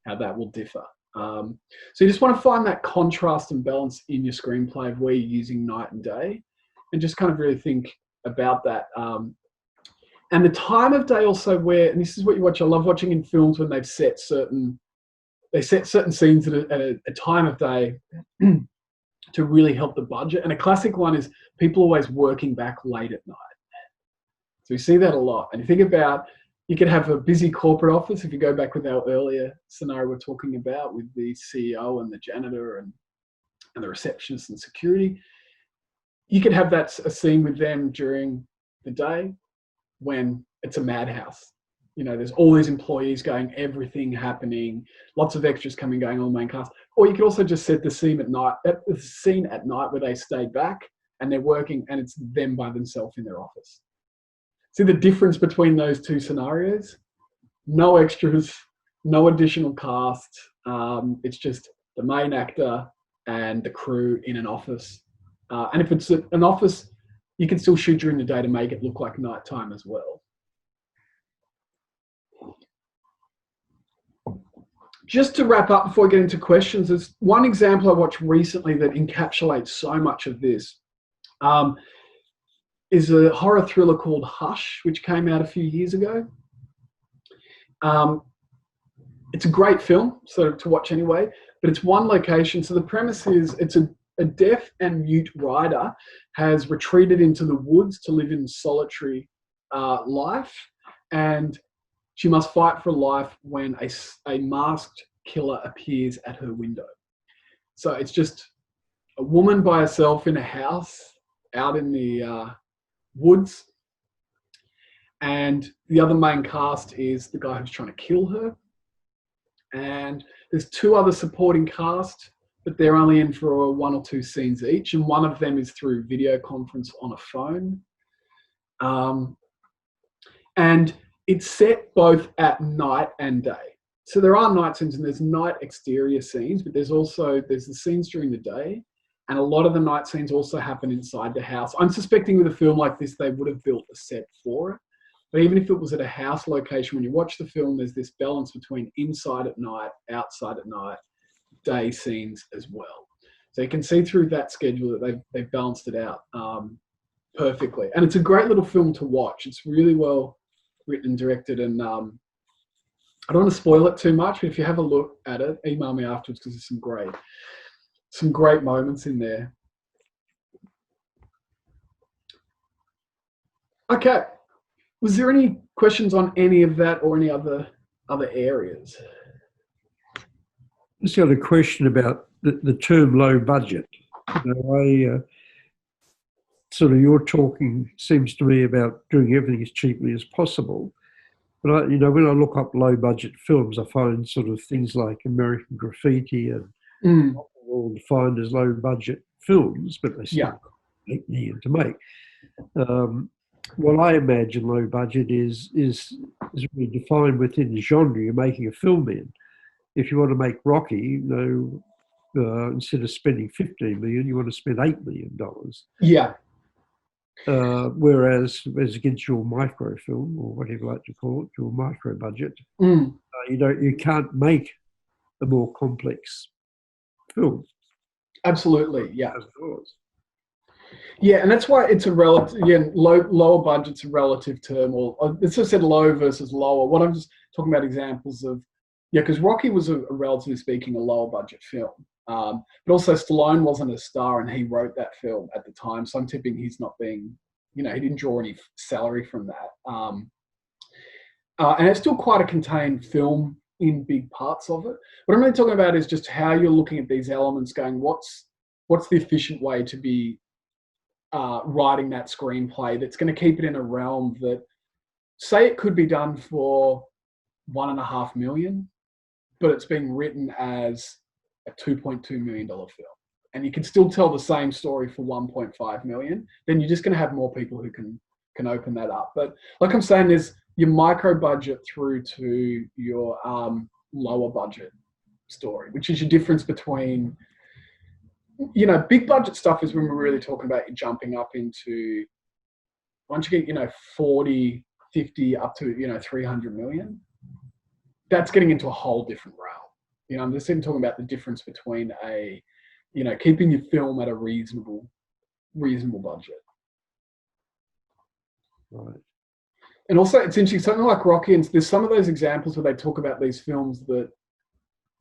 How that will differ. So you just want to find that contrast and balance in your screenplay of where you're using night and day, and just kind of really think about that. And the time of day also where, and this is what you watch, I love watching in films when they've set certain scenes at a time of day to really help the budget. And a classic one is people always working back late at night. So we see that a lot. And you think about, you could have a busy corporate office, if you go back with our earlier scenario we're talking about with the CEO and the janitor and the receptionist and security. You could have that a scene with them during the day when it's a madhouse. You know, there's all these employees going, everything happening, lots of extras coming, going on the main cast. Or you could also just set the scene at night, where they stay back and they're working and it's them by themselves in their office. See the difference between those two scenarios? No extras, no additional cast. It's just the main actor and the crew in an office. And if it's an office, you can still shoot during the day to make it look like nighttime as well. Just to wrap up before we get into questions, there's one example I watched recently that encapsulates so much of this. Is a horror thriller called Hush, which came out a few years ago. It's a great film, so to watch anyway, but it's one location. So the premise is it's a deaf and mute writer has retreated into the woods to live in solitary life, and she must fight for life when a masked killer appears at her window. So it's just a woman by herself in a house out in the woods, and the other main cast is the guy who's trying to kill her, and there's two other supporting cast, but they're only in for 1 or 2 scenes each, and one of them is through video conference on a phone. And it's set both at night and day. So there are night scenes and there's night exterior scenes, but there's the scenes during the day. And a lot of the night scenes also happen inside the house. I'm suspecting with a film like this, they would have built a set for it. But even if it was at a house location, when you watch the film, there's this balance between inside at night, outside at night, day scenes as well. So you can see through that schedule that they've balanced it out perfectly. And it's a great little film to watch. It's really well written and directed. And I don't want to spoil it too much, but if you have a look at it, email me afterwards because there's some great moments in there. Okay. Was there any questions on any of that or any other areas? Just got a question about the term low budget. You're talking, seems to me, about doing everything as cheaply as possible. But when I look up low budget films, I find sort of things like American Graffiti and all defined as low budget films, but they still $8 million to make. What I imagine low budget is really defined within the genre you're making a film in. If you want to make Rocky, instead of spending $15 million, you want to spend $8 million. Yeah. Whereas as against your microfilm, or whatever you like to call it, your micro budget, you can't make a more complex film. Absolutely, yeah. Yeah, and that's why it's a relative. Again, lower budget's a relative term, or it's just said low versus lower. What I'm just talking about examples of, because Rocky was a relatively speaking a lower budget film, but also Stallone wasn't a star and he wrote that film at the time, so I'm tipping he's not being, he didn't draw any salary from that. And it's still quite a contained film in big parts of it. What I'm really talking about is just how you're looking at these elements, going, what's the efficient way to be writing that screenplay that's going to keep it in a realm that, say, it could be done for $1.5 million, but it's being written as a $2.2 million film, and you can still tell the same story for $1.5 million. Then you're just going to have more people who can open that up. But like I'm saying, your micro budget through to your lower budget story, which is your difference between, big budget stuff is when we're really talking about you jumping up into, once you get, 40, 50 up to, 300 million, that's getting into a whole different realm. I'm just even talking about the difference between keeping your film at a reasonable budget. Right. And also, it's interesting, something like Rocky, and there's some of those examples where they talk about these films that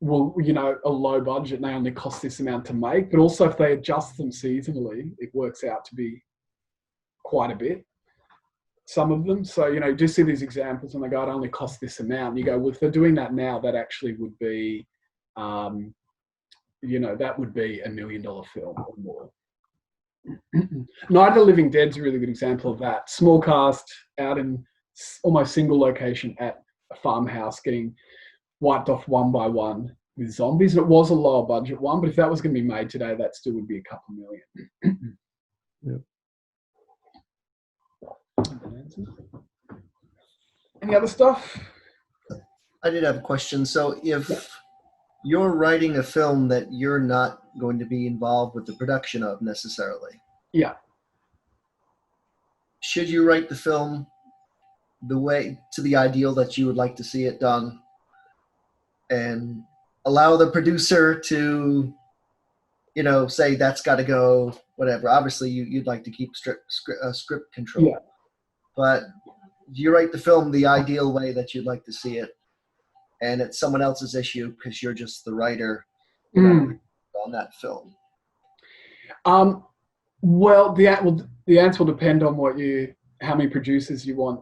will, a low budget and they only cost this amount to make, but also if they adjust them seasonally, it works out to be quite a bit, some of them. So, you just see these examples and they go, it only costs this amount. And you go, well, if they're doing that now, that actually would be, that would be $1 million film or more. Night of the Living Dead's a really good example of that. Small cast out in almost single location at a farmhouse getting wiped off one by one with zombies. And it was a lower budget one, but if that was going to be made today, that still would be a couple million. Yeah. Any other stuff? I did have a question. So if you're writing a film that you're not going to be involved with the production of necessarily, Yeah. should you write the film the way to the ideal that you would like to see it done and allow the producer to, say that's got to go, whatever. Obviously, you'd like to keep script control. Yeah. But do you write the film the ideal way that you'd like to see it, and it's someone else's issue because you're just the writer on that film? Well, the answer will depend on how many producers you want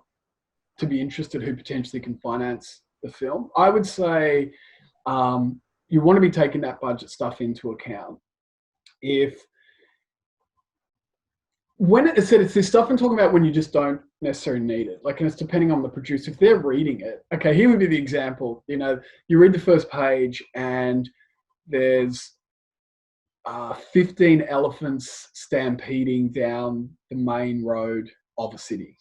to be interested who potentially can finance the film. I would say you want to be taking that budget stuff into account. It's this stuff I'm talking about when you just don't necessarily need it. And it's depending on the producer. If they're reading it, okay, here would be the example. You read the first page and there's 15 elephants stampeding down the main road of a city.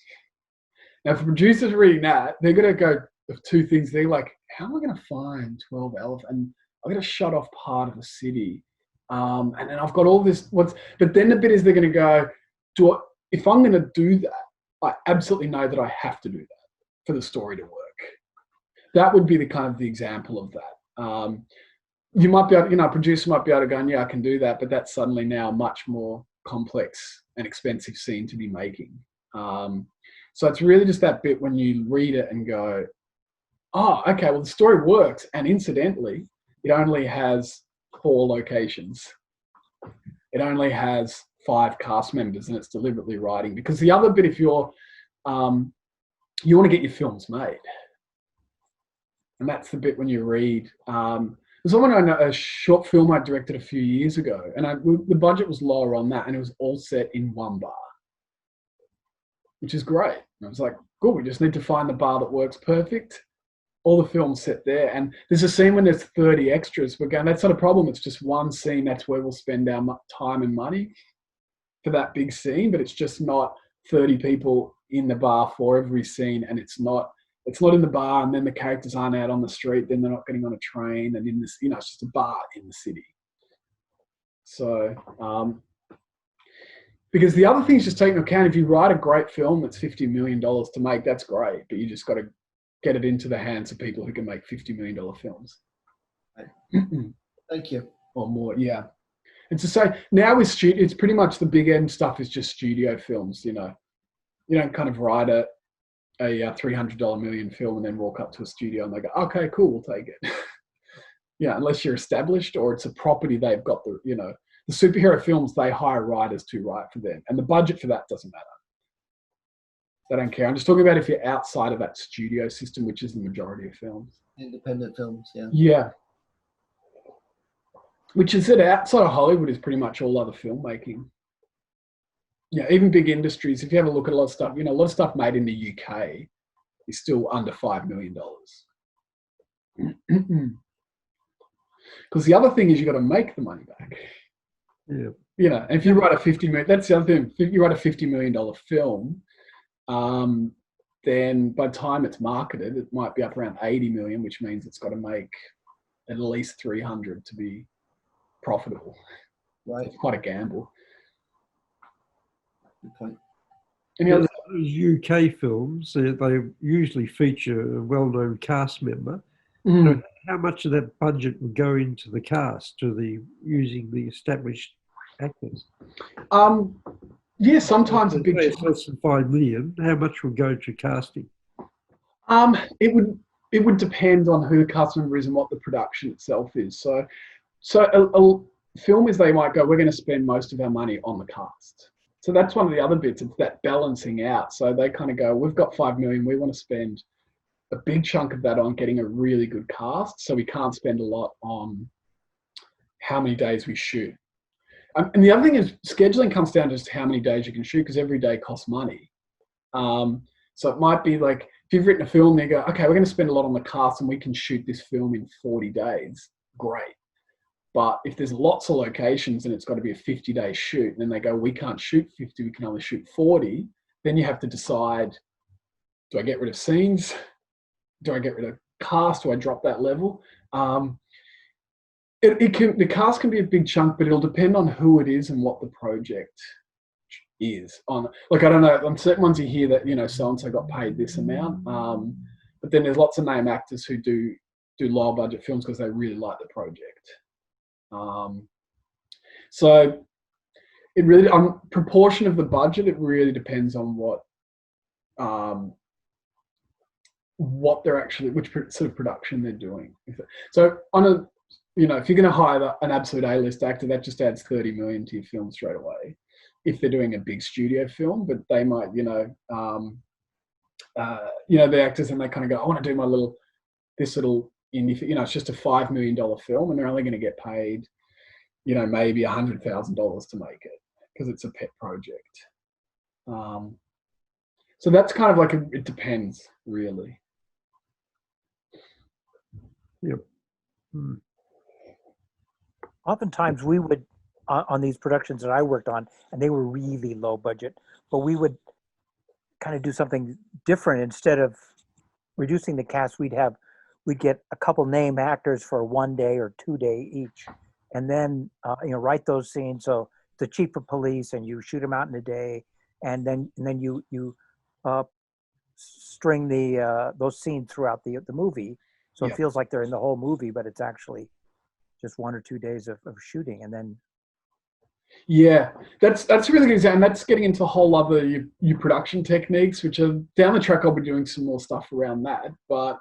Now, if the producer's reading that, they're going to go of two things. They're like, how am I going to find 12 elephants? And I'm going to shut off part of a city. And then I've got all this. But then the bit is they're going to go, if I'm going to do that, I absolutely know that I have to do that for the story to work. That would be the example of that. You might be able, a producer might be able to go, yeah, I can do that, but that's suddenly now a much more complex and expensive scene to be making. So it's really just that bit when you read it and go, oh, okay, well, the story works. And incidentally, it only has 4 locations. It only has 5 cast members, and it's deliberately writing. Because the other bit, if you're, you want to get your films made. And that's the bit when you read. There's someone I know, a short film I directed a few years ago, and the budget was lower on that, and it was all set in one bar, which is great. And I was like, cool, we just need to find the bar that works perfect. All the film's set there. And there's a scene when there's 30 extras. We're going, that's not a problem. It's just one scene. That's where we'll spend our time and money for that big scene, but it's just not 30 people in the bar for every scene, and it's not in the bar, and then the characters aren't out on the street, then they're not getting on a train, and in this, it's just a bar in the city. So, because the other thing is just taking into account, if you write a great film that's $50 million to make, that's great, but you just got to get it into the hands of people who can make $50 million films. Thank you. Or more, yeah. And to say, now with studio, it's pretty much the big end stuff is just studio films, You don't kind of write a $300 million film and then walk up to a studio and they go, okay, cool, we'll take it. Yeah, unless you're established or it's a property they've got the superhero films, they hire writers to write for them. And the budget for that doesn't matter. They don't care. I'm just talking about if you're outside of that studio system, which is the majority of films. Independent films, yeah. Yeah. Which is that outside of Hollywood is pretty much all other filmmaking. Yeah, even big industries, if you have a look at a lot of stuff, a lot of stuff made in the UK is still under $5 million. Because the other thing is you've got to make the money back. Yeah. If you write a $50 million, that's the other thing. If you write a $50 million film, then by the time it's marketed, it might be up around 80 million, which means it's got to make at least 300 to be profitable. Right. It's quite a gamble. Good point. Any other? Those UK films, they usually feature a well-known cast member. Mm. So how much of that budget would go into the cast, to the using the established actors? Yeah, sometimes a big. It's less than 5 million. How much will go to casting? It would depend on who the cast member is and what the production itself is. So a film is, they might go, we're going to spend most of our money on the cast. So that's one of the other bits. It's that balancing out. So they kind of go, we've got 5 million. We want to spend a big chunk of that on getting a really good cast. So we can't spend a lot on how many days we shoot. And the other thing is, scheduling comes down to just how many days you can shoot, because every day costs money. So it might be like, if you've written a film, they go, okay, we're going to spend a lot on the cast and we can shoot this film in 40 days. Great. But if there's lots of locations and it's got to be a 50-day shoot, and then they go, we can't shoot 50, we can only shoot 40, then you have to decide, do I get rid of scenes? Do I get rid of cast? Do I drop that level? The cast can be a big chunk, but it'll depend on who it is and what the project is. Like, I don't know, on certain ones you hear that, you know, so-and-so got paid this amount. But then there's lots of name actors who do lower budget films because they really like the project. So it really, on proportion of the budget, it really depends on what they're actually, which sort of production they're doing. So on a, you know, if you're going to hire an absolute A-list actor, that just adds 30 million to your film straight away. If they're doing a big studio film, but they might, the actors, and they kind of go, I want to do this little indie, it's just a $5 million film, and they're only going to get paid, maybe $100,000 to make it because it's a pet project. So that's kind of like it depends, really. Yep. Hmm. Oftentimes we would, on these productions that I worked on, and they were really low budget, but we would kind of do something different. Instead of reducing the cast, we'd get a couple name actors for 1 day or 2 day each, and then write those scenes. So the chief of police, and you shoot them out in a day, and then you string those scenes throughout the movie, so Yeah. It feels like they're in the whole movie, but it's actually just 1 or 2 days of shooting, and then. Yeah, that's a really good example. That's getting into a whole other your production techniques, which are down the track. I'll be doing some more stuff around that, but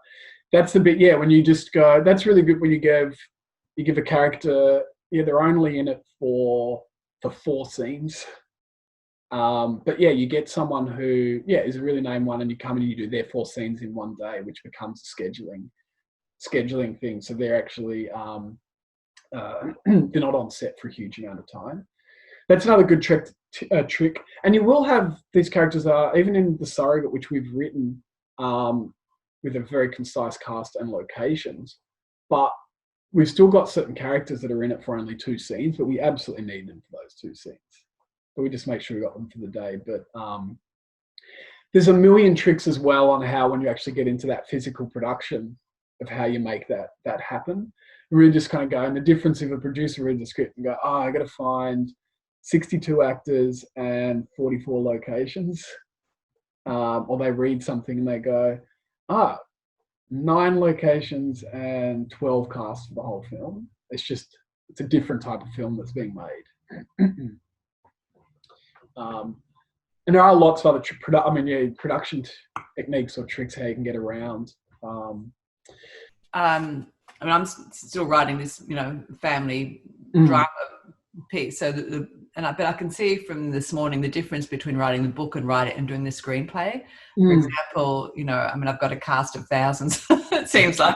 that's the bit. Yeah, when you just go, that's really good when you give a character, they're only in it for 4 scenes. But yeah, you get someone who is a really named one, and you come in and you do their 4 scenes in 1 day, which becomes a scheduling thing. So they're actually they're not on set for a huge amount of time. That's another good trick. And you will have these characters even in The Surrogate, which we've written with a very concise cast and locations, but we've still got certain characters that are in it for only 2 scenes, but we absolutely need them for those 2 scenes. But we just make sure we got them for the day. But there's a million tricks as well on how, when you actually get into that physical production, of how you make that happen. Really just kind of go, and the difference if a producer reads the script and go, I got to find 62 actors and 44 locations, or they read something and they go, 9 locations and 12 casts for the whole film. It's a different type of film that's being made. And there are lots of other production techniques or tricks how you can get around. I'm still writing this, family drama piece. So but I can see from this morning the difference between writing the book and doing the screenplay. For example, I've got a cast of thousands. It seems like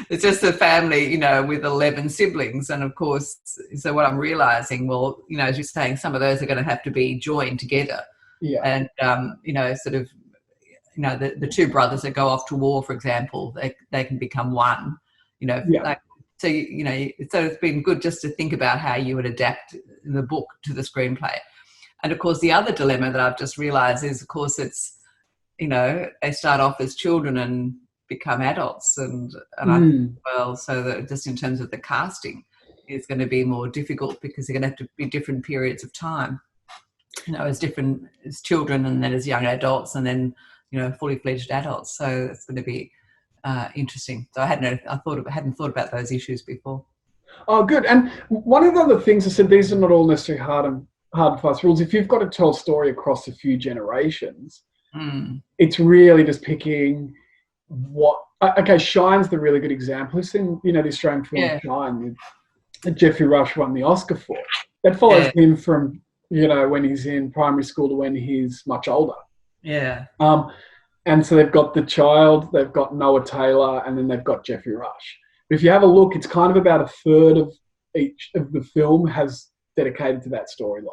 it's just a family, with 11 siblings, and of course, so what I'm realizing, well, as you're saying, some of those are going to have to be joined together. Yeah. And the 2 brothers that go off to war, for example, they can become one. So it's been good just to think about how you would adapt the book to the screenplay. And of course, the other dilemma that I've just realized is, of course, it's you know, they start off as children and become adults, and I think, well, so that just in terms of the casting, it's going to be more difficult because they're going to have to be different periods of time, you know, as different as children and then as young adults and then, you know, fully fledged adults. So it's going to be interesting. So I hadn't thought about those issues before. Oh, good. And one of the other things I said, these are not all necessarily hard and fast rules. If you've got to tell a story across a few generations, it's really just picking what. Okay, Shine's the really good example. It's in, you know, the Australian film Shine that Jeffrey Rush won the Oscar for. That follows him from, you know, when he's in primary school to when he's much older. Yeah. And so they've got the child, they've got Noah Taylor, and then they've got Jeffrey Rush. But if you have a look, it's kind of about a third of each of the film has dedicated to that storyline.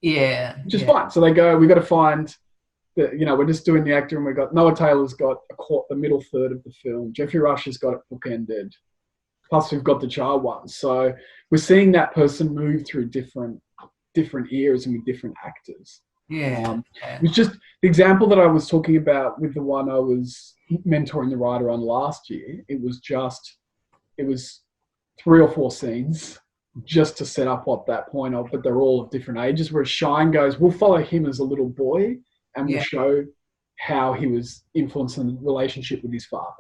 Yeah. Which is fine. So they go, we've got to find, you know, we're just doing the actor, and we've got Noah Taylor's got the middle third of the film. Jeffrey Rush has got it bookended. Plus we've got the child one. So we're seeing that person move through different eras and with different actors. Yeah. It's just the example that I was talking about with the one I was mentoring the writer on last year. It was 3 or 4 scenes just to set up what that point of, but they're all of different ages. Whereas Shine goes, we'll follow him as a little boy and we'll show how he was influencing the relationship with his father.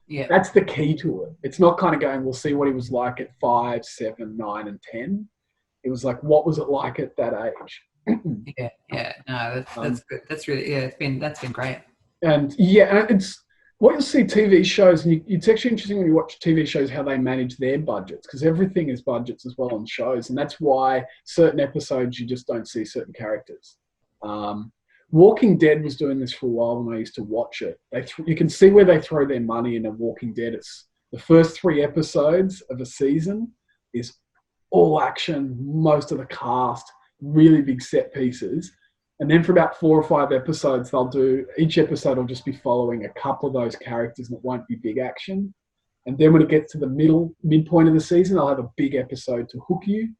Yeah. That's the key to it. It's not kind of going, we'll see what he was like at 5, 7, 9, and 10. It was like, what was it like at that age? Yeah. No, that's good. That's really, that's been great. And it's what you'll see TV shows, and it's actually interesting when you watch TV shows how they manage their budgets, because everything is budgets as well on shows, and that's why certain episodes you just don't see certain characters. Walking Dead was doing this for a while when I used to watch it. You can see where they throw their money in a Walking Dead. It's the first 3 episodes of a season is all action, most of the cast, really big set pieces. And then for about 4 or 5 episodes, each episode will just be following a couple of those characters, and it won't be big action. And then when it gets to the midpoint of the season, they'll have a big episode to hook you.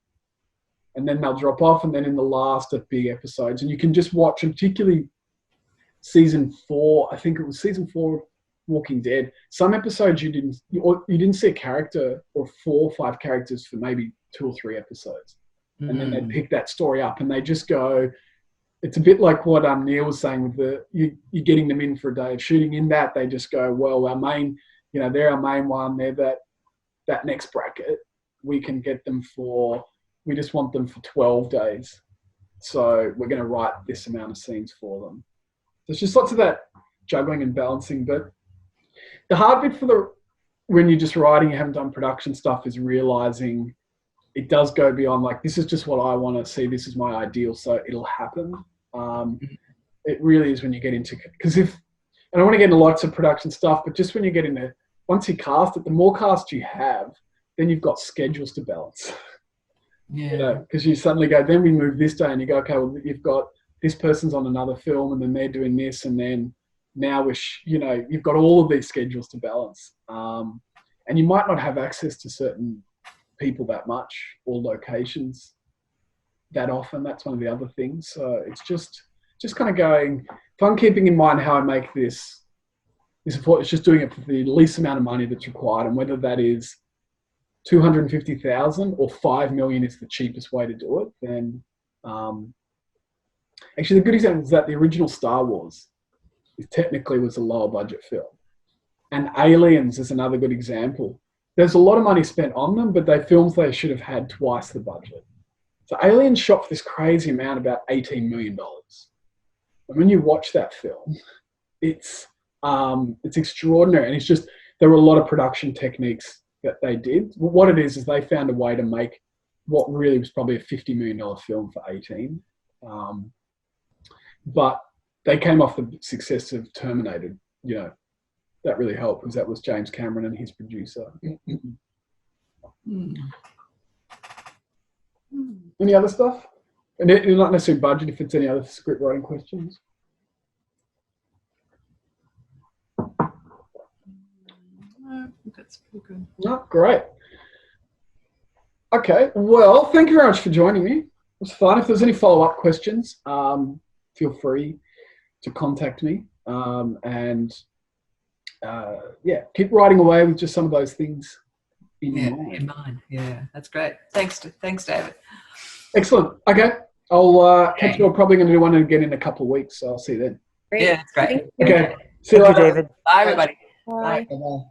And then they'll drop off, and then in the last of big episodes. And you can just watch, and particularly season 4, I think it was season 4 of Walking Dead, some episodes you didn't see a character or 4 or 5 characters for maybe 2 or 3 episodes. And then they pick that story up and they just go, it's a bit like what Neil was saying with you're getting them in for a day of shooting. In that, they just go, well, our main, you know, they're our main one. They're that next bracket. We can get them we just want them for 12 days. So we're going to write this amount of scenes for them. There's just lots of that juggling and balancing. But the hard bit when you're just writing, you haven't done production stuff, is realizing it does go beyond like, this is just what I want to see. This is my ideal. So it'll happen. It really is when you get into, because I don't want to get into lots of production stuff, but just when you get into, once you cast it, the more cast you have, then you've got schedules to balance. Yeah. You know, because you suddenly go, then we move this day, and you go, okay, well, you've got this person's on another film, and then they're doing this, and then now you've got all of these schedules to balance. And you might not have access to certain people that much or locations that often. That's one of the other things. So it's just kind of going, if I'm keeping in mind how I make this report, it's just doing it for the least amount of money that's required, and whether that is 250,000 or 5 million is the cheapest way to do it, then actually the good example is that the original Star Wars technically was a lower budget film. And Aliens is another good example. There's a lot of money spent on them, but they should have had twice the budget. So Aliens shot for this crazy amount, about $18 million. And when you watch that film, it's extraordinary. And it's just, there were a lot of production techniques that they did. What it is they found a way to make what really was probably a $50 million film for 18. But they came off the success of Terminator, you know. That really helped, because that was James Cameron and his producer. Any other stuff? And not necessarily budget, if it's any other script writing questions. That's pretty good. No, great. Okay, well, thank you very much for joining me. It was fun. If there's any follow-up questions, feel free to contact me. and yeah, keep writing away with just some of those things in Yeah, mind. in mind. Yeah, that's great. Thanks, David. Excellent. Okay, I'll catch you. I'm probably going to do one again in a couple of weeks, so I'll see you then. Great. Yeah, that's great. Thank you. Okay, see you Thank you, later. David. Bye, everybody. Bye. Bye-bye.